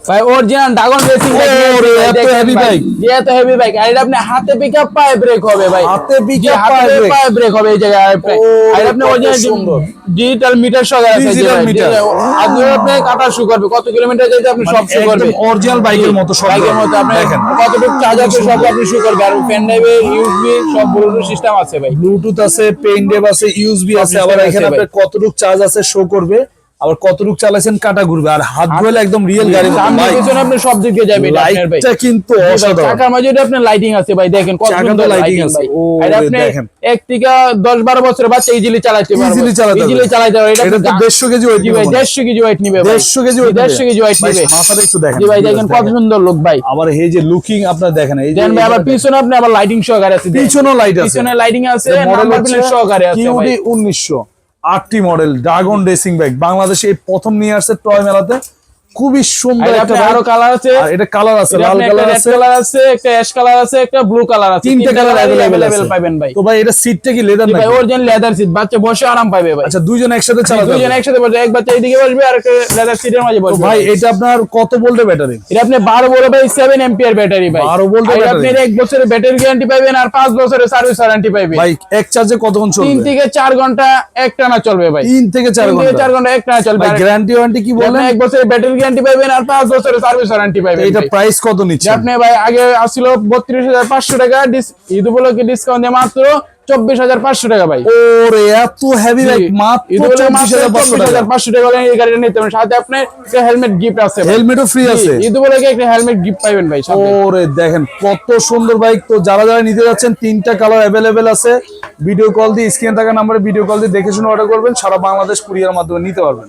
ভাই original dragon racing এত heavy bike, এত হেভি বাইক। আর এটা আপনি হাতে পিকআপ পায়ে ব্রেক হবে ভাই, হাতে পিকআপ পায়ে ব্রেক হবে এই জায়গায়। আর আপনি অরিজিনাল ডিজিটাল মিটার সহ আছে, ডিজিটাল মিটার। আগে আপনি কাটা শু করবে, কত কিলোমিটার যেতে আপনি সব শু করবে, একদম অরিজিনাল বাইকের মতো সব বাইকের মতো। আপনি দেখেন কতটুকু চার্জ আছে সব আপনি শু করবে। আর পেন ড্রাইভে ইউএসবি সব ব্লুটুথ সিস্টেম আছে ভাই, ব্লুটুথ আছে, পেন ড্রাইভ আছে, ইউএসবি আছে। আবার system এখানে আছে আপনার কতটুকু চার্জ আছে শো করবে, আবার কতটুকু চালাইছেন কাটা ঘুরবে। আর হাত ধোলে একদম রিয়েল গাড়ি মতো সামনে ভাই। পিছনে আপনি সব দিকে যাবে এটা আপনার ভাই। লাইটটা কিন্তু অসাধারণ। চাকার মাঝে আপনার লাইটিং আছে ভাই, দেখেন কত চাকাতে সুন্দর lighting লাইটিং আছে। ভাই। ও আর আপনি দেখেন। 1 থেকে 10-12 বছরের বাচ্চা ইজিলি চালাতে পারবে, ইজিলি চালাতে পারবে। এটা এটা তো 150 কেজি ওয়েট জি ভাই, 150 কেজি ওয়েট নিবে ভাই, 150 কেজি ওয়েট 150 কেজি ওয়েট নিবে। মাথাটা একটু দেখেন। জি ভাই দেখেন কত সুন্দর লোক ভাই। আবার এই যে লুকিং আপনারা দেখেন, এই যে দেন ভাই আবার পিছনে আপনি আবার লাইটিং সহকারে আছে, পিছনেও লাইট আছে, পিছনে লাইটিং আছে, মডেল নাম্বার প্লেট সহকারে আছে ভাই। QD 1908 model dragon racing bike, বাংলাদেশে এই প্রথম নিয়ে আসছে টয় মেলাতে। খুবই সুন্দর আর একটা আপনি বাইক। আরো কালার আছে, আর এটা কালার আছে, এটা লাল আপনি কালার একটা আছে, রেড কালার আছে, একটা অ্যাশ কালার আছে, একটা ব্লু কালার আছে, তিনটে কালার अवेलेबल अवेलेबल পাবেন ভাই। তো ভাই এটা সিটটা কি লেদার ভাই নাকি? অরিজিনাল লেদার সিট, বাচ্চা বসে আরাম পাবে ভাই। আচ্ছা, দুইজন একসাথে চালাতে দুইজন পারবে। একসাথে বসে, এক বাচ্চা এইদিকে বসবে আর একটা লেদার সিটের মাঝে তো বসবে ভাই এটা আপনার কত ভোল্টের ব্যাটারি? এটা আপনি 12 ভোল্ট ভাই, 7 এম্পিয়ার ব্যাটারি ভাই। 12 ভোল্টের আর আপনি ব্যাটারি। 1 বছরের ব্যাটারি গ্যারান্টি পাবেন আর 5 বছরের সার্ভিস ওয়ারেন্টি পাবেন ভাই এক চার্জে কতক্ষণ 3 চলবে? থেকে 4 ঘন্টা একটানা চলবে ভাই। 3 থেকে 4 3 থেকে ঘন্টা 4 ঘন্টা একটানা চলবে। ভাই গ্যারান্টি ওয়ারেন্টি কি বলেন? 1 বছরের ব্যাটারি গ্যারান্টি পাবেন আর 5 বছরের সার্ভিস ওয়ারেন্টি পাবেন। এটা প্রাইস কত নিচ্ছে? আপনি ভাই আগে আসছিল 32,500 টাকা, ঈদ উপলক্ষে ডিসকাউন্ট দিয়ে মাত্র 24,500 টাকা ভাই। ওরে এত হেভি বাইক মাত্র 24,500 টাকা হলে এই গাড়িটা নিতে পারেন। সাথে আপনার একটা হেলমেট গিফট আছে, হেলমেটও ফ্রি আছে। ঈদ উপলক্ষে একটা হেলমেট গিফট পাবেন ভাই সাথে। ওরে দেখেন কত সুন্দর বাইক। তো যারা যারা নিতে যাচ্ছেন 3টা কালার अवेलेबल আছে। ভিডিও কল দিয়ে, স্ক্রিনে থাকা নম্বরে ভিডিও কল দিয়ে দেখে শুনে অর্ডার করবেন, সারা বাংলাদেশ কুরিয়ার মাধ্যমে নিতে পারবেন।